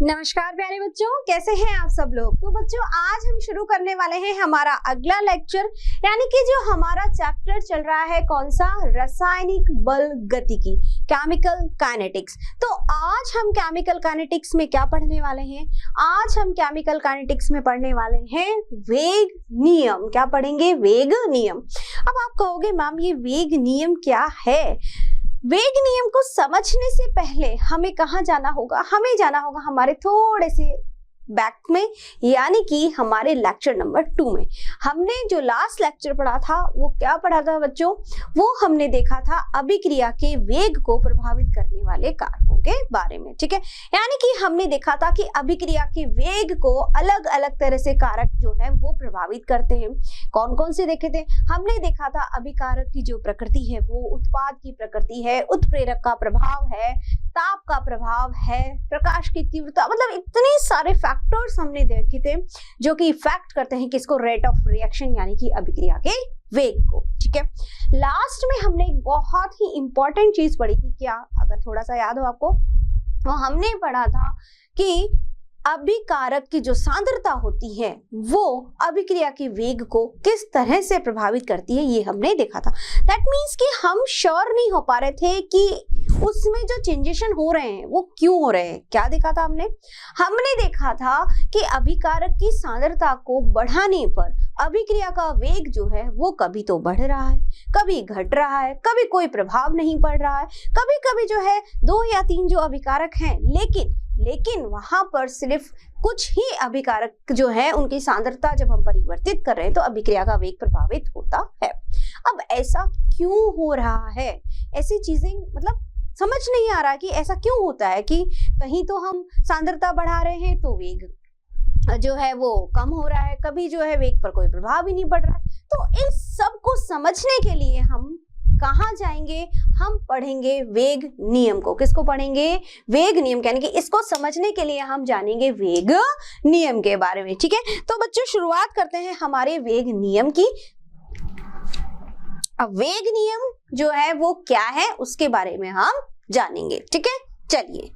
नमस्कार प्यारे बच्चों, कैसे हैं आप सब लोग। तो बच्चों आज हम शुरू करने वाले हैं हमारा अगला लेक्चर, यानी कि जो हमारा चैप्टर चल रहा है कौन सा, रासायनिक बल गतिकी, केमिकल काइनेटिक्स। तो आज हम केमिकल काइनेटिक्स में क्या पढ़ने वाले हैं, आज हम केमिकल काइनेटिक्स में पढ़ने वाले हैं वेग नियम। क्या पढ़ेंगे, वेग नियम। अब आप कहोगे मैम ये वेग नियम क्या है। वेग नियम को समझने से पहले हमें कहाँ जाना होगा, हमें जाना होगा हमारे थोड़े से बैक में, यानी कि हमारे लेक्चर नंबर 2 में। हमने जो लास्ट लेक्चर पढ़ा था वो क्या पढ़ा था बच्चों, वो हमने देखा था अभिक्रिया के वेग को प्रभावित करने वाले कारकों के बारे में। ठीक है, यानी कि हमने देखा था कि अभिक्रिया के वेग को अलग अलग तरह से कारक जो है वो प्रभावित करते हैं। कौन कौन से देखे थे, हमने देखा था अभिकारक की जो प्रकृति है वो उत्पाद की प्रकृति है, उत्प्रेरक का प्रभाव है, ताप का प्रभाव है, प्रकाश की तीव्रता, मतलब इतने सारे फैक्टर्स हमने देखे थे जो कि इफेक्ट करते हैं किसको, रेट ऑफ रिएक्शन यानी कि अभिक्रिया के वेग को। ठीक है, लास्ट में हमने एक बहुत ही इंपॉर्टेंट चीज पढ़ी थी, क्या अगर थोड़ा सा याद हो आपको, तो हमने पढ़ा था कि अभिकारक की जो सांद्रता होती है वो अभिक्रिया के वेग को किस तरह से प्रभावित करती है, ये हमने देखा था। दैट मीन्स कि हम श्योर नहीं हो पा रहे थे कि उसमें जो चेंजेशन हो रहे हैं वो क्यों हो रहे हैं। क्या देखा था हमने देखा था कि अभिकारक की सांद्रता को बढ़ाने पर अभिक्रिया का वेग जो है वो कभी तो बढ़ रहा है, कभी घट रहा है, कभी कोई प्रभाव नहीं पड़ रहा है, कभी कभी जो है 2 या 3 जो अभिकारक हैं, लेकिन वहां पर सिर्फ कुछ ही अभिकारक जो है उनकी सांद्रता जब हम परिवर्तित कर रहे हैं तो अभिक्रिया का वेग प्रभावित होता है। अब ऐसा क्यों हो रहा है, ऐसी चीजें मतलब समझ नहीं आ रहा कि ऐसा क्यों होता है कि कहीं तो हम सांद्रता बढ़ा रहे हैं तो वेग जो है वो कम हो रहा है, कभी जो है वेग पर कोई प्रभाव ही नहीं पड़ रहा है। तो इन सब को समझने के लिए हम कहाँ जाएंगे, हम पढ़ेंगे वेग नियम को। किसको पढ़ेंगे, वेग नियम, यानी कि इसको समझने के लिए हम जानेंगे वेग नियम के बारे में। ठीक है, तो बच्चों शुरुआत करते हैं हमारे वेग नियम की। अब वेग नियम जो है वो क्या है उसके बारे में हम जानेंगे। ठीक है, चलिए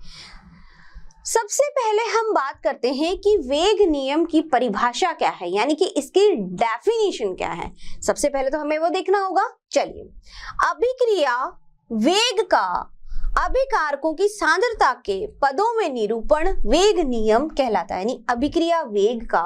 सबसे पहले हम बात करते हैं कि वेग नियम की परिभाषा क्या है, यानी कि इसकी डेफिनेशन क्या है। सबसे पहले तो हमें वो देखना होगा। चलिए, अभिक्रिया वेग का अभिकारकों की सांद्रता के पदों में निरूपण वेग नियम कहलाता है। यानी अभिक्रिया वेग का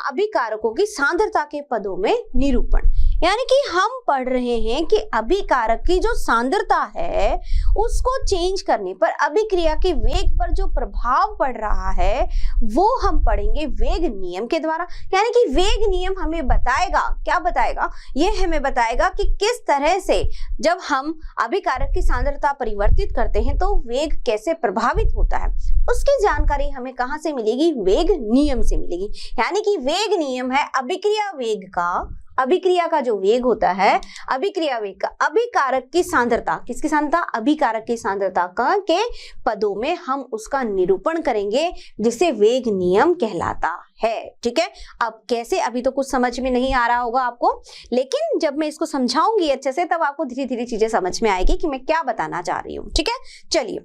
अभिकारकों की सांद्रता के पदों में निरूपण, यानी कि हम पढ़ रहे हैं कि अभिकारक की जो सांद्रता है उसको चेंज करने पर अभिक्रिया के वेग पर जो प्रभाव पड़ रहा है वो हम पढ़ेंगे वेग नियम के द्वारा। यानी कि वेग नियम हमें बताएगा, क्या बताएगा, ये हमें बताएगा कि किस तरह से जब हम अभिकारक की सांद्रता परिवर्तित करते हैं तो वेग कैसे प्रभावित होता है। उसकी जानकारी हमें कहाँ से मिलेगी, वेग नियम से मिलेगी। यानी कि वेग नियम है अभिक्रिया वेग का, अभिक्रिया का जो वेग होता है, अभिक्रिया वेग का अभिकारक की सांद्रता, किसकी सांद्रता, अभिकारक की सांद्रता का के पदों में हम उसका निरूपण करेंगे जिसे वेग नियम कहलाता है। ठीक है, अब कैसे अभी तो कुछ समझ में नहीं आ रहा होगा आपको, लेकिन जब मैं इसको समझाऊंगी अच्छे से तब आपको धीरे धीरे चीजें समझ में आएगी कि मैं क्या बताना चाह रही हूँ। ठीक है, चलिए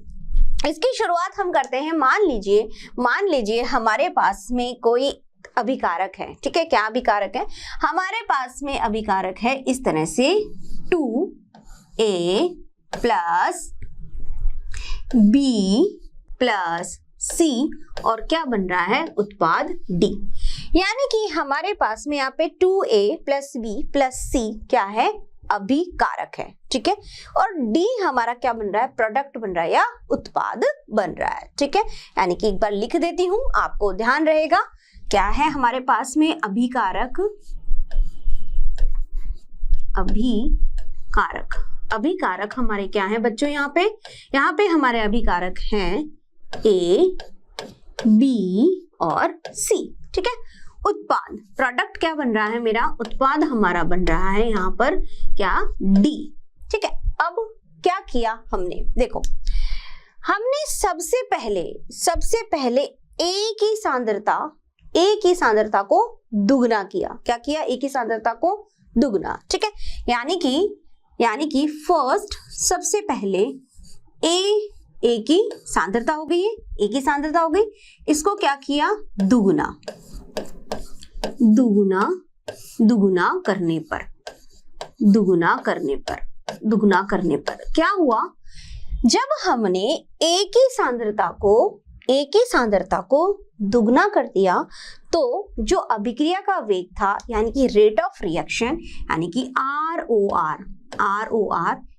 इसकी शुरुआत हम करते हैं। मान लीजिए हमारे पास में कोई अभिकारक है। ठीक है, क्या अभिकारक है, हमारे पास में अभिकारक है इस तरह से 2A plus B plus C और क्या बन रहा है, उत्पाद D। यानी कि हमारे पास में यहाँ पे 2A plus B plus C क्या है, अभिकारक है। ठीक है, और D हमारा क्या बन रहा है, प्रोडक्ट बन रहा है या उत्पाद बन रहा है। ठीक है, यानी कि एक बार लिख देती हूं, आपको ध्यान रहेगा। क्या है हमारे पास में अभिकारक, अभिकारक हमारे क्या है बच्चों, यहाँ पे हमारे अभिकारक हैं A, B और C। ठीक है, उत्पाद, प्रोडक्ट क्या बन रहा है मेरा, उत्पाद हमारा बन रहा है यहाँ पर क्या, D। ठीक है, अब क्या किया हमने, देखो हमने सबसे पहले A की सांद्रता को दुगना किया। क्या किया, A की सांद्रता को दुगना। ठीक है, यानी कि फर्स्ट सबसे पहले A ए की सांद्रता हो गई है, ए की सांद्रता हो गई, इसको क्या किया, दुगुना, दुगुना, दुगुना करने पर, दुगुना करने पर, दुगुना करने पर क्या हुआ, जब हमने ए की सांद्रता को दुगना कर दिया तो जो अभिक्रिया का वेग था यानी कि रेट ऑफ रिएक्शन यानी कि ROR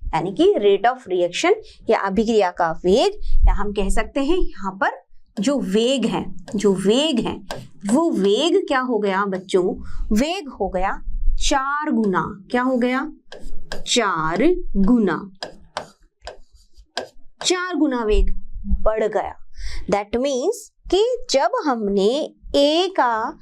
यानी कि रेट ऑफ रिएक्शन या अभिक्रिया का वेग, या हम कह सकते हैं यहाँ पर जो वेग है वो वेग क्या हो गया बच्चों, वेग हो गया 4 गुना, क्या हो गया 4 गुना वेग बढ़ गया। दैट मीन्स कि जब हमने ए का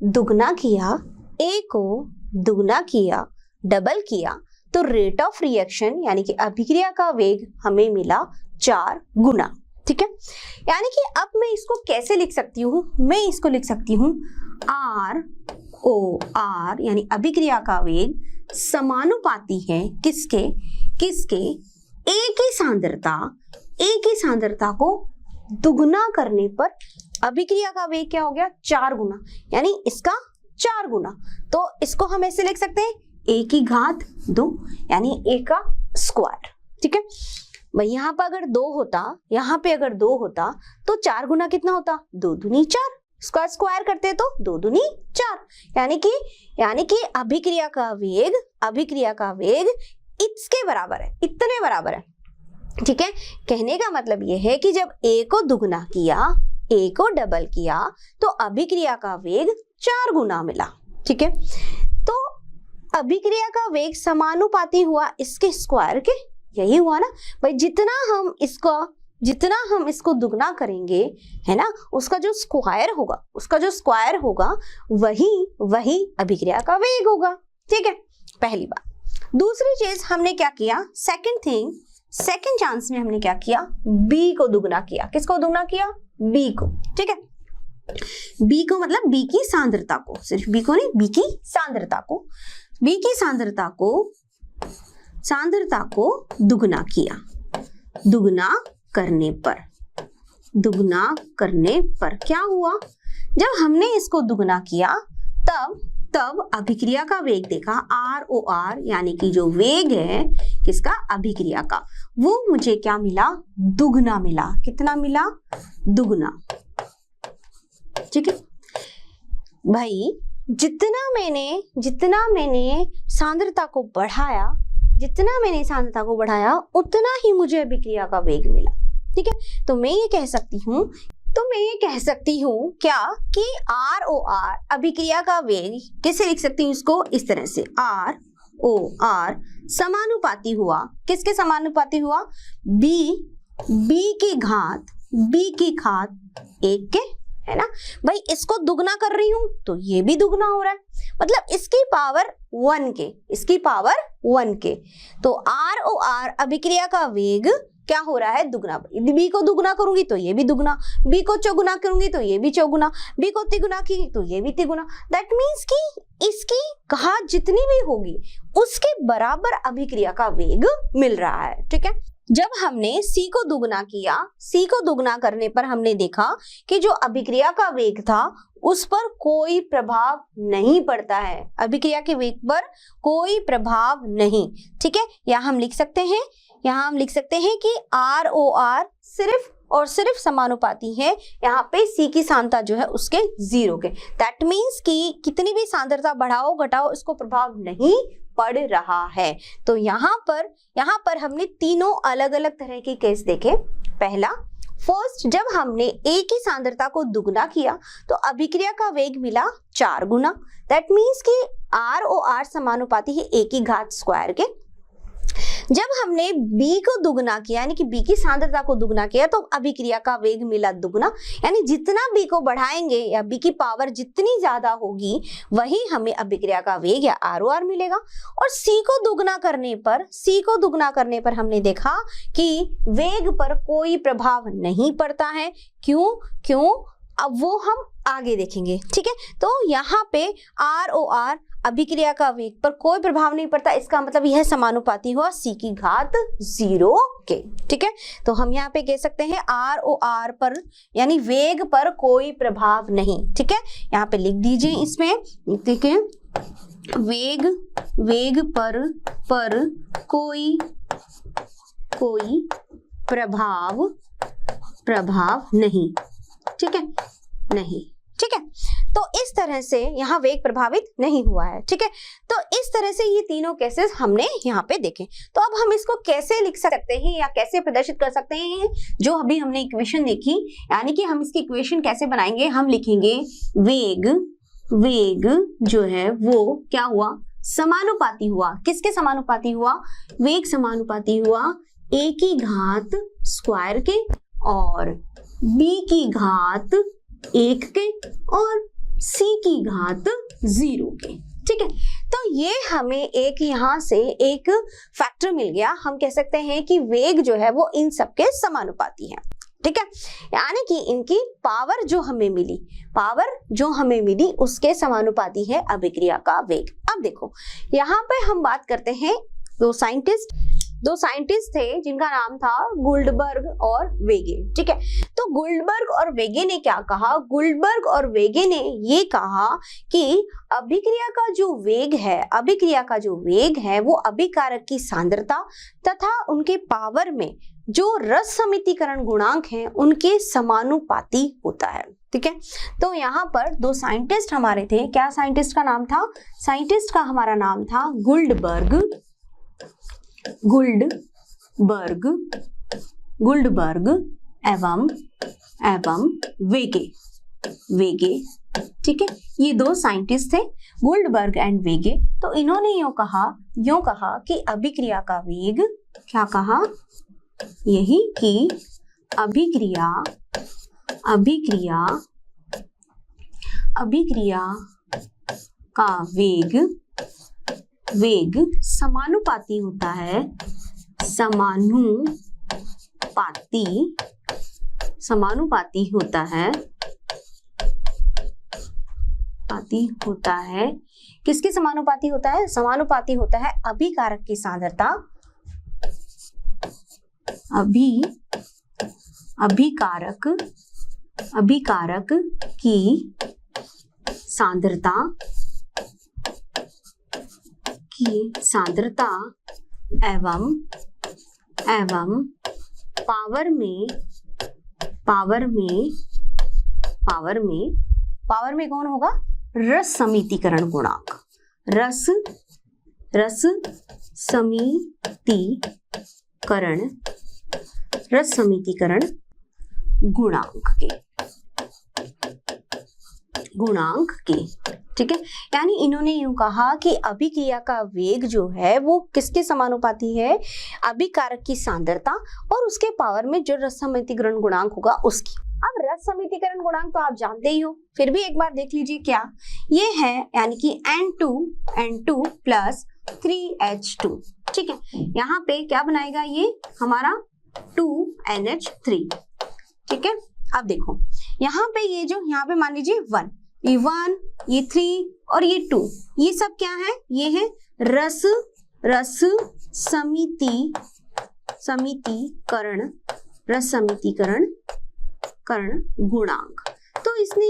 दुगना किया, ए को दुगना किया, डबल किया, तो रेट ऑफ रिएक्शन यानी कि अभिक्रिया का वेग हमें मिला 4 गुना। ठीक है, यानी कि अब मैं इसको कैसे लिख सकती हूँ, मैं इसको लिख सकती हूँ ROR यानी अभिक्रिया का वेग समानुपाती है किसके ए की सांद्रता को दुगना करने पर अभिक्रिया का वेग क्या हो गया 4 गुना, यानी इसका 4 गुना। तो इसको हम ऐसे लिख सकते हैं ए की घात 2 यानी ए का स्क्वायर। ठीक है भाई, यहाँ पर अगर 2 होता, यहाँ पे अगर 2 होता तो 4 गुना कितना होता, 2 दूनी 4, स्क्वायर करते तो 2 दूनी 4, यानी कि अभिक्रिया का वेग इसके बराबर है, इतने बराबर है। ठीक है, कहने का मतलब यह है कि जब ए को दुगना किया, ए को डबल किया तो अभिक्रिया का वेग 4 गुना मिला। ठीक है, तो अभिक्रिया का वेग समानुपाती हुआ इसके स्क्वायर के, यही हुआ ना भाई, जितना हम इसको दुगना करेंगे है ना, उसका जो स्क्वायर होगा वही अभिक्रिया का वेग होगा। ठीक है, पहली बात। दूसरी चीज हमने क्या किया, सेकंड चांस में हमने क्या किया, बी को दुगना किया। किसको दुगना किया, बी को। ठीक है, बी को मतलब बी की सांद्रता को, सिर्फ बी को नहीं, बी की सांद्रता को दुगना किया। दुगना करने पर क्या हुआ, जब हमने इसको दुगना किया तब अभिक्रिया का वेग देखा, ROR यानी कि जो वेग है किसका, अभिक्रिया का, वो मुझे क्या मिला, दुगना मिला। कितना मिला, दुगना। ठीक है भाई, जितना मैंने सांद्रता को बढ़ाया उतना ही मुझे अभिक्रिया का वेग मिला। ठीक है, तो मैं ये कह सकती हूँ क्या कि ROR अभिक्रिया का वेग कैसे लिख सकती हूँ, इसको इस तरह से, ROR समानुपाती हुआ, किसके समानुपाती हुआ, बी की घात 1 के, है ना भाई। इसको दुगना कर रही हूं तो ये भी दुगना हो रहा है, मतलब इसकी पावर 1 के। तो ROR अभिक्रिया का वेग क्या हो रहा है, दुगना। बी को दुगना करूंगी तो ये भी दुगना, बी को चौगुना करूंगी तो ये भी चौगुना, बी को तिगुना की तो ये भी तिगुना। दैट मीन्स कि इसकी घात जितनी भी होगी उसके बराबर अभिक्रिया का वेग मिल रहा है। ठीक है, जब हमने सी को दुगना किया, सी को दुगना करने पर हमने देखा कि जो अभिक्रिया का वेग था उस पर कोई प्रभाव नहीं पड़ता है, अभिक्रिया के वेग पर कोई प्रभाव नहीं। ठीक है, यहाँ हम लिख सकते हैं कि ROR सिर्फ और सिर्फ समानुपाती है यहाँ पे सी की सांद्रता जो है उसके 0 के। दैट मीन्स कि कितनी भी सांद्रता बढ़ाओ घटाओ इसको प्रभाव नहीं पड़ रहा है। तो यहाँ पर हमने तीनों अलग अलग तरह के केस देखे। फर्स्ट, जब हमने ए की सांद्रता को दुगना किया तो अभिक्रिया का वेग मिला 4 गुना। दैट मीन्स कि ROR समानुपाती है ए की घात स्क्वायर के। जब हमने बी को दुगना किया यानी कि बी की सांद्रता को दुगना किया तो अभिक्रिया का वेग मिला दुगना, यानी जितना बी को बढ़ाएंगे या बी की पावर जितनी ज्यादा होगी वही हमें अभिक्रिया का वेग या ROR मिलेगा। और सी को दुगना करने पर हमने देखा कि वेग पर कोई प्रभाव नहीं पड़ता है। क्यों? अब वो हम आगे देखेंगे, ठीक है। तो यहाँ पे ROR अभिक्रिया का वेग पर कोई प्रभाव नहीं पड़ता, इसका मतलब यह समानुपाती हुआ c की घात 0 के, ठीक है। तो हम यहाँ पे कह सकते हैं ROR पर यानी वेग पर कोई प्रभाव नहीं, ठीक है। यहाँ पे लिख दीजिए इसमें, ठीक है, वेग पर कोई प्रभाव नहीं, ठीक है, नहीं, ठीक है। तो इस तरह से यहाँ वेग प्रभावित नहीं हुआ है, ठीक है। तो इस तरह से ये तीनों केसेस हमने यहाँ पे देखे। तो अब हम इसको कैसे लिख सकते हैं या कैसे प्रदर्शित कर सकते हैं, जो अभी हमने इक्वेशन देखी, यानी कि हम इसकी इक्वेशन कैसे बनाएंगे। हम लिखेंगे वेग जो है वो क्या हुआ, समानुपाती हुआ, किसके समानुपाती हुआ, वेग समानुपाती हुआ a की घात स्क्वायर के और b की घात 1 के और c की घात 0 के, ठीक है। तो ये हमें एक यहाँ से एक फैक्टर मिल गया। हम कह सकते हैं कि वेग जो है वो इन सबके समानुपाती है, ठीक है। यानी कि इनकी पावर जो हमें मिली उसके समानुपाती है अभिक्रिया का वेग। अब देखो यहाँ पे हम बात करते हैं दो साइंटिस्ट थे जिनका नाम था गुल्डबर्ग और वेगे, ठीक है। तो गुल्डबर्ग और वेगे ने क्या कहा, गुल्डबर्ग और वेगे ने ये कहा कि अभिक्रिया का जो वेग है वो अभिकारक की सांद्रता तथा उनके पावर में जो रस समितिकरण गुणांक हैं उनके समानुपाती होता है, ठीक है। तो यहाँ पर दो साइंटिस्ट हमारे थे, क्या साइंटिस्ट का नाम था, साइंटिस्ट का हमारा नाम था गुल्डबर्ग एवं वेगे, ठीक है। ये दो साइंटिस्ट थे गुल्डबर्ग एंड वेगे। तो इन्होंने यूं कहा कि अभिक्रिया का वेग, क्या कहा, यही कि अभिक्रिया का वेग समानुपाती होता है, समानुपाती होता है किसके समानुपाती होता है, समानुपाती होता है अभिकारक की सांद्रता, अभिकारक की सांद्रता एवं पावर में कौन होगा, रस समितिकरण गुणांक, रस समितिकरण गुणांक के, ठीक है। यानी इन्होंने यूं कहा कि अभिक्रिया का वेग जो है वो किसके समानुपाती है, अभिकारक की सांद्रता और उसके पावर में जो रस समितिकरण गुणांक होगा उसकी। अब रस समितिकरण गुणांक तो आप जानते ही हो, फिर भी एक बार देख लीजिए क्या ये है, यानी कि N2 प्लस 3H2, ठीक है। यहाँ पे क्या बनाएगा, ये हमारा 2NH3, ठीक है। अब देखो यहाँ पे ये जो यहाँ पे मान लीजिए 1, ये 3 और ये 2, ये सब क्या है, ये है रस समितिकरण गुणांक। तो इसने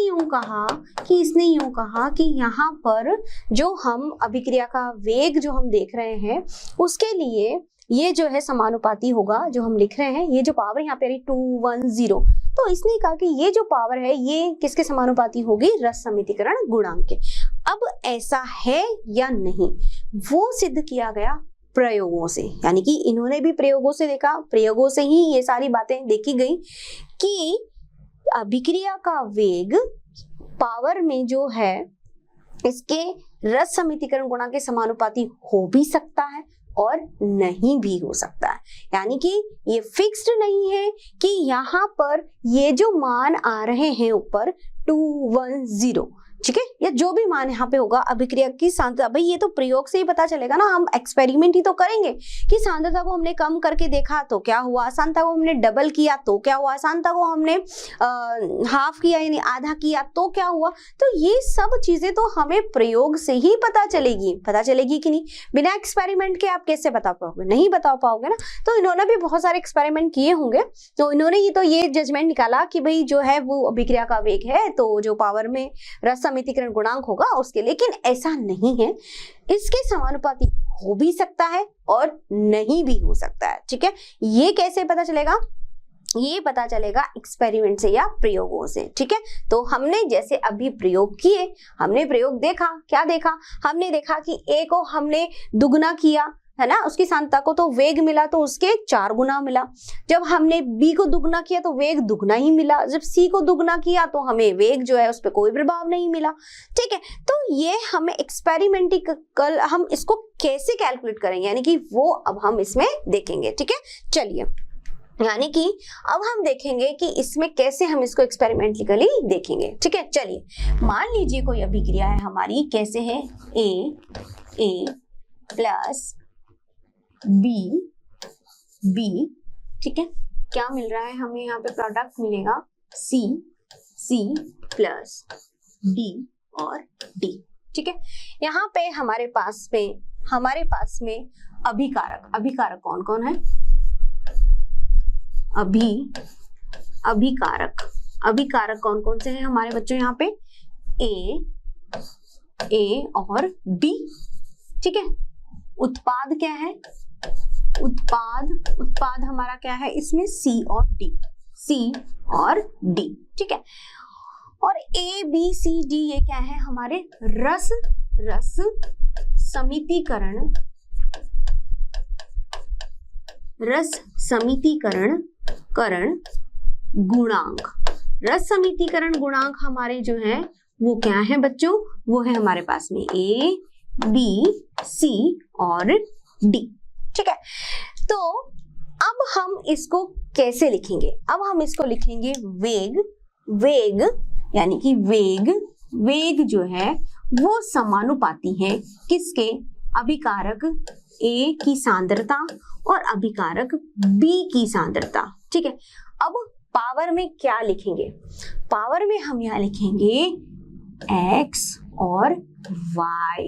यूं कहा कि यहाँ पर जो हम अभिक्रिया का वेग जो हम देख रहे हैं उसके लिए ये जो है समानुपाती होगा, जो हम लिख रहे हैं, ये जो पावर यहाँ पे 210, तो इसने कहा कि ये जो पावर है ये किसके समानुपाती होगी, रस समितिकरण गुणांक के। अब ऐसा है या नहीं वो सिद्ध किया गया प्रयोगों से, यानी कि इन्होंने भी प्रयोगों से देखा, प्रयोगों से ही ये सारी बातें देखी गई कि अभिक्रिया का वेग पावर में जो है इसके रस समितिकरण गुणांक के समानुपाती हो भी सकता है और नहीं भी हो सकता है। यानी कि ये फिक्स्ड नहीं है कि यहाँ पर ये जो मान आ रहे हैं ऊपर 210, ठीक है, या जो भी मान यहाँ पे होगा अभिक्रिया की सांद्रता, भाई ये तो प्रयोग से ही पता चलेगा ना, हम एक्सपेरिमेंट ही तो करेंगे कि सांद्रता को हमने कम करके देखा तो क्या हुआ, सांद्रता को हमने डबल किया तो क्या हुआ, सांद्रता को हमने हाफ किया यानी आधा किया तो क्या हुआ। तो ये सब चीजें तो हमें प्रयोग से ही पता चलेगी कि नहीं, बिना एक्सपेरिमेंट के आप कैसे बता पाओगे, नहीं बता पाओगे ना। तो इन्होंने भी बहुत सारे एक्सपेरिमेंट किए होंगे, तो इन्होंने ये जजमेंट निकाला कि भाई जो है वो अभिक्रिया का वेग है, तो जो पावर में रस समितिकरण गुणांक होगा उसके, लेकिन ऐसा नहीं है, इसके समानुपाती हो भी सकता है और नहीं भी हो सकता है। ठीक है, ये कैसे पता चलेगा, ये पता चलेगा एक्सपेरिमेंट से या प्रयोगों से। ठीक है, तो हमने जैसे अभी प्रयोग किए, हमने प्रयोग देखा, क्या देखा, हमने देखा कि ए को हमने दुगना किया है ना, उसकी सांद्रता को तो वेग मिला तो उसके 4 गुना मिला। जब हमने बी को दुगना किया तो वेग दुगना ही मिला, जब सी को दुगना किया तो हमें वेग जो है उस पर कोई प्रभाव नहीं मिला। ठीक है, तो ये हमें एक्सपेरिमेंटिकल हम इसको कैसे कैलकुलेट करेंगे, यानी कि वो अब हम इसमें देखेंगे। ठीक है, चलिए, यानी कि अब हम देखेंगे कि इसमें कैसे हम इसको एक्सपेरिमेंटली देखेंगे। ठीक है, चलिए, मान लीजिए कोई अभिक्रिया है हमारी, कैसे है, ए प्लस बी, ठीक है, क्या मिल रहा है हमें, यहाँ पे प्रोडक्ट मिलेगा सी प्लस डी और डी। ठीक है, यहाँ पे हमारे पास में अभिकारक कौन कौन है, अभिकारक कौन कौन से हैं हमारे बच्चों, यहाँ पे ए और बी। ठीक है, उत्पाद क्या है, उत्पाद हमारा क्या है, इसमें सी और डी। ठीक है, और ए बी सी डी ये क्या है, हमारे रस समितिकरण गुणांक। रस समितिकरण गुणांक हमारे जो है वो क्या है बच्चों, वो है हमारे पास में ए बी सी और डी। ठीक है, तो अब हम इसको कैसे लिखेंगे, अब हम इसको लिखेंगे वेग, यानी कि वेग जो है वो समानुपाती है किसके, अभिकारक ए की सांद्रता और अभिकारक बी की सांद्रता। ठीक है, अब पावर में क्या लिखेंगे, पावर में हम यहाँ लिखेंगे x और y।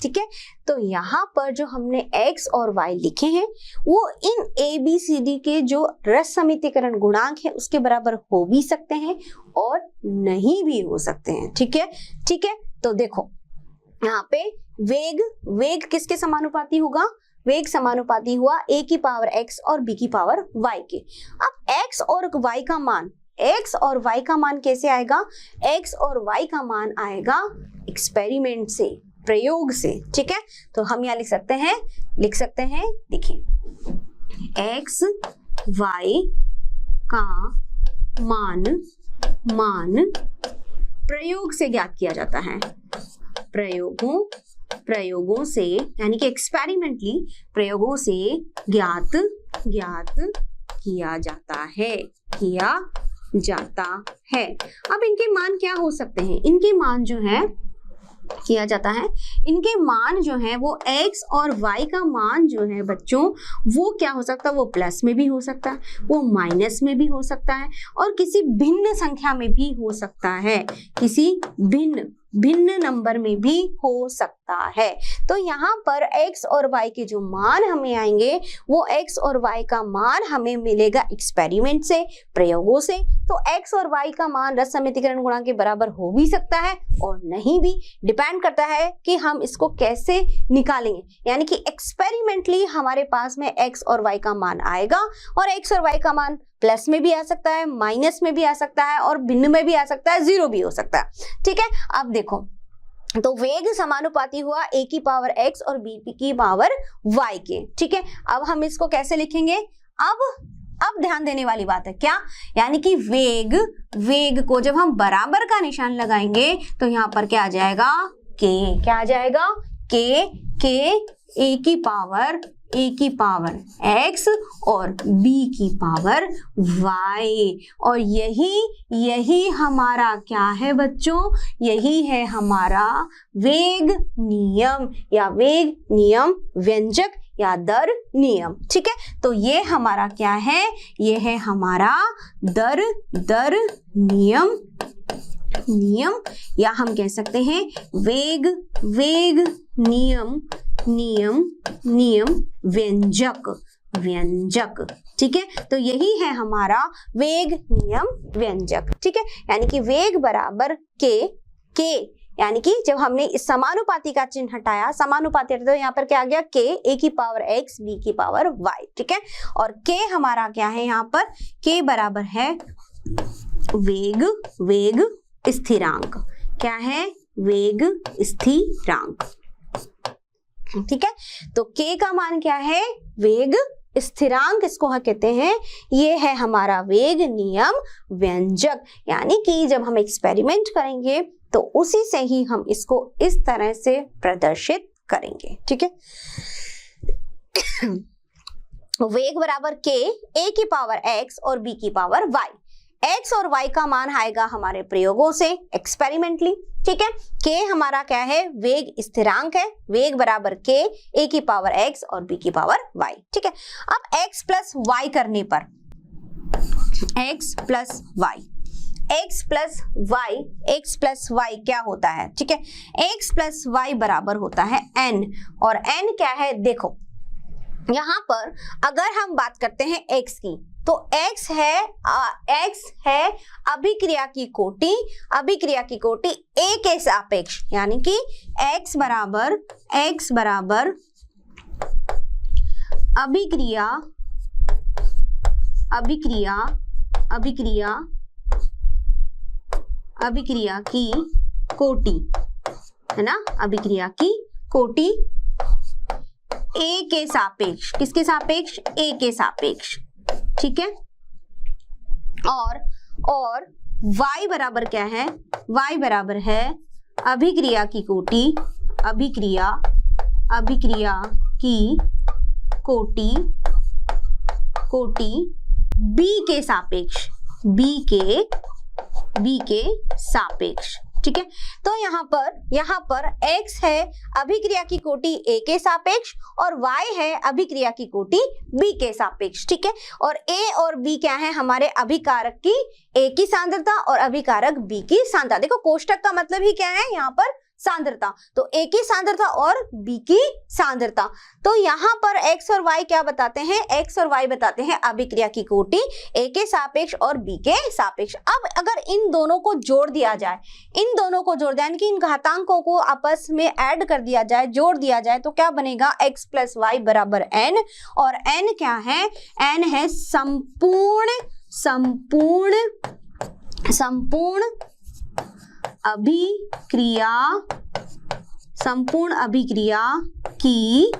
ठीक है, तो यहाँ पर जो हमने x और y लिखे हैं वो इन a b c d के जो रस समितिकरण गुणांक है उसके बराबर हो भी सकते हैं और नहीं भी हो सकते हैं। ठीक है, तो देखो यहाँ पे वेग किसके समानुपाती होगा, वेग समानुपाती हुआ a की पावर x और b की पावर y के। अब x और y का मान कैसे आएगा, x और y का मान आएगा एक्सपेरिमेंट से, प्रयोग से। ठीक है, तो हम यहाँ लिख सकते हैं देखिए, x y का मान प्रयोग से ज्ञात किया जाता है, प्रयोगों से, यानी कि एक्सपेरिमेंटली प्रयोगों से ज्ञात किया जाता है। अब इनके मान क्या हो सकते हैं, इनके मान जो है किया जाता है, इनके मान जो है वो x और y का मान जो है बच्चों वो क्या हो सकता है, वो प्लस में भी हो सकता है, वो माइनस में भी हो सकता है और किसी भिन्न संख्या में भी हो सकता है, किसी भिन्न नंबर में भी हो सकता है। तो यहाँ पर x और y के जो मान हमें आएंगे वो x और y का मान हमें मिलेगा एक्सपेरिमेंट से, प्रयोगों से। तो x और y का मान रस समितिकरण गुणांक के बराबर हो भी सकता है और नहीं भी, डिपेंड करता है कि हम इसको कैसे निकालेंगे। यानी कि एक्सपेरिमेंटली हमारे पास में x और y का मान आएगा और x और y का मान प्लस में भी आ सकता है, माइनस में भी आ सकता है और भिन्न में भी आ सकता है, जीरो भी हो सकता है। ठीक है, अब देखो, तो वेग समानुपाती हुआ a की पावर x और b की पावर y के। ठीक है, अब हम इसको कैसे लिखेंगे, अब ध्यान देने वाली बात है क्या, यानी कि वेग को जब हम बराबर का निशान लगाएंगे तो यहाँ पर क्या आ जाएगा, k, क्या आ जाएगा, k के ए की पावर x और b की पावर y। और यही हमारा क्या है बच्चों, यही है हमारा वेग नियम या वेग नियम व्यंजक या दर नियम। ठीक है, तो ये हमारा क्या है, ये है हमारा दर नियम या हम कह सकते हैं वेग नियम व्यंजक। ठीक है, तो यही है हमारा वेग नियम व्यंजक। ठीक है, यानी कि वेग बराबर के यानी कि जब हमने इस समानुपाती का चिन्ह हटाया, समानुपाती तो यहाँ पर क्या आ गया, के ए की पावर x b की पावर y। ठीक है, और के हमारा क्या है, यहाँ पर के बराबर है वेग स्थिरांक। क्या है, वेग स्थिरांक। ठीक है, तो k का मान क्या है, वेग स्थिरांक इसको हम कहते हैं। ये है हमारा वेग नियम व्यंजक, यानी कि जब हम एक्सपेरिमेंट करेंगे तो उसी से ही हम इसको इस तरह से प्रदर्शित करेंगे। ठीक है, वेग बराबर के ए की पावर x और b की पावर y। x और y का मान आएगा हमारे प्रयोगों से, एक्सपेरिमेंटली। ठीक है, k हमारा क्या है, वेग स्थिरांक है। वेग बराबर के ए की पावर x और b की पावर y। ठीक है, अब x प्लस y करने पर x प्लस y क्या होता है। ठीक है, x प्लस y बराबर होता है n, और n क्या है, देखो यहाँ पर अगर हम बात करते हैं x की, तो x है अभिक्रिया की कोटि a के सापेक्ष, यानी कि x बराबर अभिक्रिया की कोटि है ना, अभिक्रिया की कोटि a के सापेक्ष, किसके सापेक्ष, a के सापेक्ष। ठीक है, और y बराबर क्या है, y बराबर है अभिक्रिया की कोटि b के सापेक्ष, b के सापेक्ष। ठीक है, तो यहाँ पर x है अभिक्रिया की कोटि a के सापेक्ष और y है अभिक्रिया की कोटि b के सापेक्ष। ठीक है, और a और b क्या है, हमारे अभिकारक की a की सांद्रता और अभिकारक b की सांद्रता। देखो कोष्टक का मतलब ही क्या है, यहाँ पर सांद्रता, तो a की सांद्रता और b की सांद्रता। तो यहाँ पर x और y क्या बताते हैं, x और y बताते हैं अभिक्रिया की कोटि a के सापेक्ष और b के सापेक्ष। अब अगर इन दोनों को जोड़ दिया जाए, यानी कि इन घातांकों को आपस में ऐड कर दिया जाए, जोड़ दिया जाए, तो क्या बनेगा, x प्लस y बराबर n, और n क्या है, n है संपूर्ण अभिक्रिया की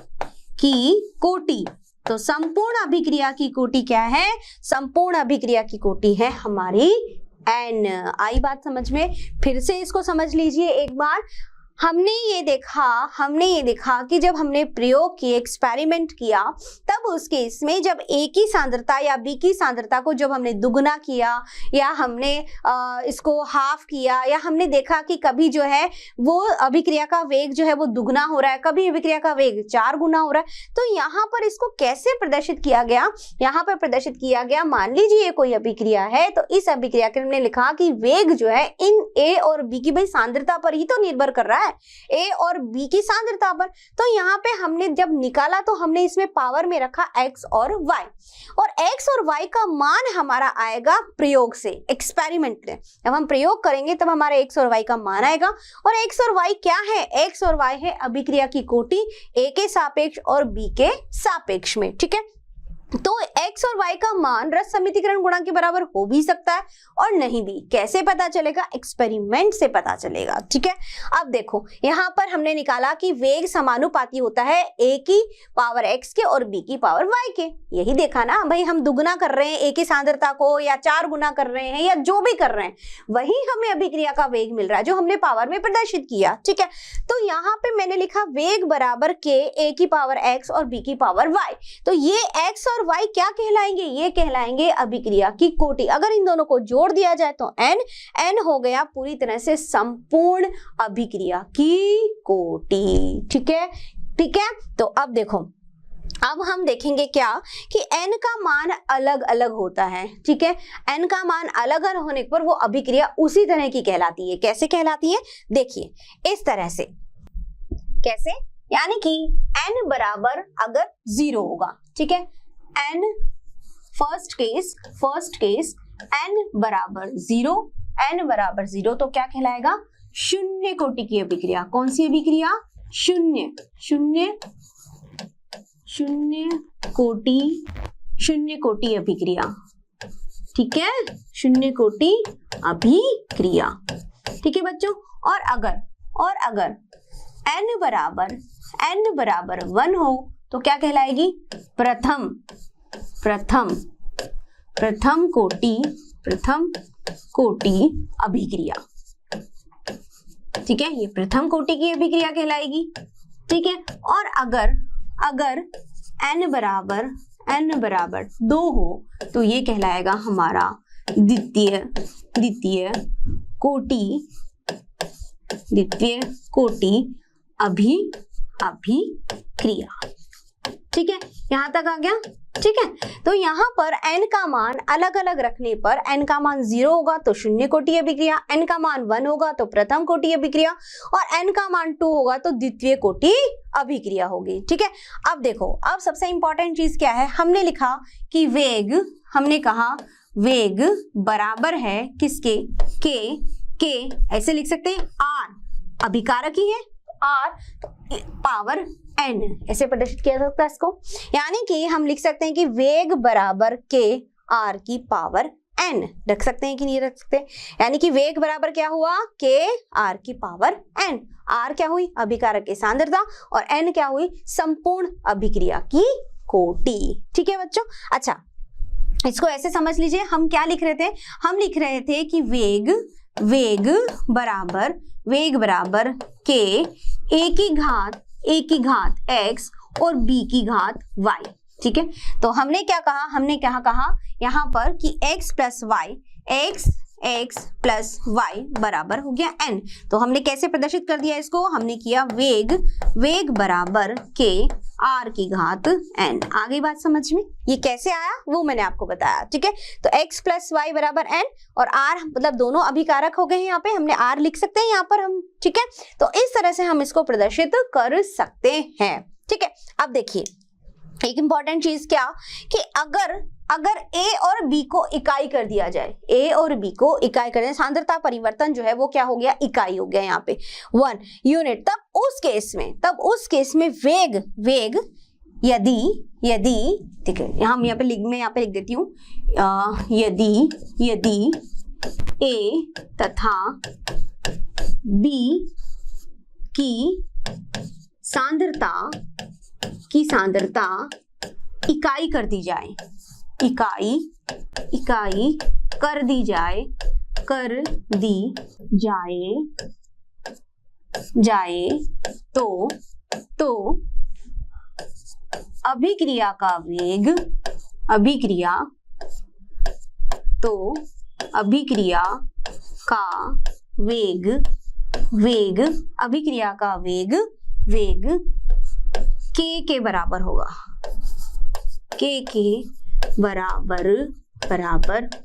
कोटि। तो संपूर्ण अभिक्रिया की कोटि क्या है, संपूर्ण अभिक्रिया की कोटि है हमारी n। आई बात समझ में, फिर से इसको समझ लीजिए एक बार। हमने ये देखा कि जब हमने प्रयोग किए, एक्सपेरिमेंट किया, तब उस केस में जब a की सांद्रता या b की सांद्रता को जब हमने दुगना किया या हमने इसको हाफ किया, या हमने देखा कि कभी जो है वो अभिक्रिया का वेग जो है वो दुगना हो रहा है, कभी अभिक्रिया का वेग 4 गुना हो रहा है, तो यहाँ पर इसको कैसे प्रदर्शित किया गया, यहाँ पर प्रदर्शित किया गया, मान लीजिए कोई अभिक्रिया है, तो इस अभिक्रिया के हमने लिखा कि वेग जो है इन a और b की भाई सांद्रता पर ही तो निर्भर कर रहा है, A और B की सांद्रता पर। तो यहाँ पे हमने जब निकाला तो हमने इसमें पावर में रखा x और y, और x और y का मान हमारा आएगा प्रयोग से, एक्सपेरिमेंट में जब हम प्रयोग करेंगे तब हमारे x और y का मान आएगा। और x और y क्या है, x और y है अभिक्रिया की कोटि a के सापेक्ष और b के सापेक्ष में। ठीक है, तो x और y का मान रस समितिकरण गुणांक के बराबर हो भी सकता है और नहीं भी। कैसे पता चलेगा? एक्सपेरिमेंट से पता चलेगा। ठीक है, अब देखो यहाँ पर हमने निकाला कि वेग समानुपाती होता है a की पावर x के और b की पावर y के। यही देखा ना भाई, हम दुगुना कर रहे हैं a की सांद्रता को या 4 गुना कर रहे हैं या जो भी कर रहे हैं, वही हमें अभिक्रिया का वेग मिल रहा है जो हमने पावर में प्रदर्शित किया। ठीक है, तो यहाँ पे मैंने लिखा वेग बराबर k, a की पावर x और b की पावर y। तो ये x और y क्या कहलाएंगे? ये कहलाएंगे अभिक्रिया की कोटि। अगर इन दोनों को जोड़ दिया जाए तो n हो गया पूरी तरह से संपूर्ण अभिक्रिया की कोटि। ठीक है, ठीक है। तो अब देखो, अब हम देखेंगे क्या कि n का मान अलग अलग होता है। ठीक है, n का मान अलग अलग होने पर वो अभिक्रिया उसी तरह की कहलाती है। कैसे कहलाती है? देखिए इस तरह से। कैसे? यानी कि n बराबर अगर 0 होगा, ठीक है, n फर्स्ट केस n बराबर 0, n बराबर 0 तो क्या कहलाएगा? शून्य कोटि की अभिक्रिया। कौन सी अभिक्रिया? शून्य कोटि अभिक्रिया। ठीक है, शून्य कोटि अभिक्रिया। ठीक है बच्चों। और अगर n बराबर 1 हो तो क्या कहलाएगी? प्रथम कोटि अभिक्रिया। ठीक है, ये प्रथम कोटि की अभिक्रिया कहलाएगी। ठीक है, और अगर n बराबर 2 हो तो ये कहलाएगा हमारा द्वितीय कोटि अभिक्रिया। ठीक है, यहां तक आ गया। ठीक है, तो यहाँ पर n का मान अलग अलग रखने पर n का मान 0 होगा तो शून्य कोटि अभिक्रिया, n का मान 1 होगा तो प्रथम कोटि अभिक्रिया और न का मान 2 होगा तो द्वितीय कोटि अभिक्रिया होगी। ठीक है, अब देखो, अब सबसे इंपॉर्टेंट चीज क्या है? हमने लिखा कि हमने कहा वेग बराबर है किसके? के ऐसे लिख सकते हैं, r अभिकारक ही है, r पावर n ऐसे प्रदर्शित किया जा सकता है इसको। यानी कि हम लिख सकते हैं कि वेग बराबर k r की पावर n। रख सकते हैं कि नहीं रख सकते? यानी कि वेग बराबर क्या हुआ? k r की पावर n। r क्या हुई? अभिकारक की सांद्रता और n क्या हुई? संपूर्ण अभिक्रिया की कोटि। ठीक है बच्चों। अच्छा, इसको ऐसे समझ लीजिए, हम क्या लिख रहे थे? हम लिख रहे थे कि वेग बराबर k a की घात x और b की घात y। ठीक है, तो हमने क्या कहा? हमने क्या कहा यहाँ पर कि x प्लस y बराबर हो गया n। तो हमने कैसे प्रदर्शित कर दिया इसको? हमने किया वेग बराबर k r की घात n। आ गई बात समझ में? ये कैसे आया वो मैंने आपको बताया। ठीक है, तो x प्लस वाई बराबर n और r मतलब दोनों अभिकारक हो गए हैं। यहाँ पे हमने r लिख सकते हैं यहाँ पर हम। ठीक है, तो इस तरह से हम इसको प्रदर्शित कर सकते हैं। ठीक है, अब देखिए एक इंपॉर्टेंट चीज क्या कि अगर a और b को इकाई कर दिया जाए, a और b को इकाई कर दिया, सांद्रता परिवर्तन जो है वो क्या हो गया? इकाई हो गया यहाँ पे 1 यूनिट। तब उस केस में वेग यदि ठीक है, मैं यहाँ पे लिख देती हूँ, यदि a तथा b की सांद्रता इकाई कर दी जाए, तो अभिक्रिया का वेग k के बराबर होगा, k के बराबर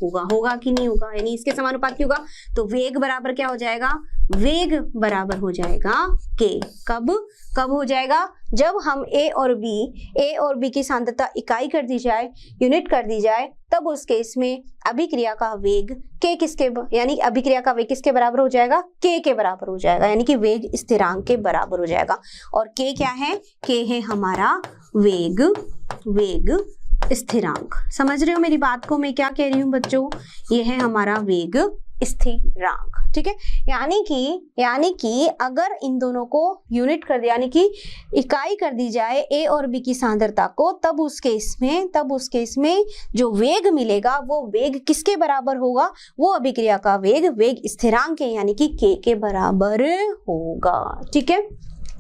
होगा कि नहीं होगा? यानी इसके समानुपाती होगा। तो वेग बराबर क्या हो जाएगा? वेग बराबर हो जाएगा k। कब हो जाएगा? जब हम a और b की सांद्रता इकाई कर दी जाए, यूनिट कर दी जाए, तब उस केस में अभिक्रिया का वेग यानी अभिक्रिया का वेग किसके बराबर हो जाएगा? k के बराबर हो जाएगा, यानी कि वेग स्थिरांक के बराबर हो जाएगा। और k क्या है? k है हमारा वेग स्थिरांक। समझ रहे हो मेरी बात को, मैं क्या कह रही हूँ बच्चों? ये है हमारा वेग स्थिरांक, ठीक है। यानी कि अगर इन दोनों को यूनिट कर दिया, यानी कि इकाई कर दी जाए ए और बी की सांद्रता को, तब उस केस में जो वेग मिलेगा वो वेग किसके बराबर होगा? वो अभिक्रिया का वेग स्थिरांक है, यानी कि k के बराबर होगा, ठीक है।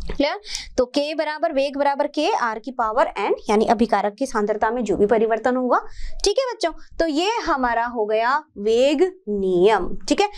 क्लियर? तो k बराबर वेग बराबर k r की पावर n, यानी अभिकारक की सांद्रता में जो भी परिवर्तन होगा, ठीक है बच्चों। तो ये हमारा हो गया वेग नियम, ठीक है।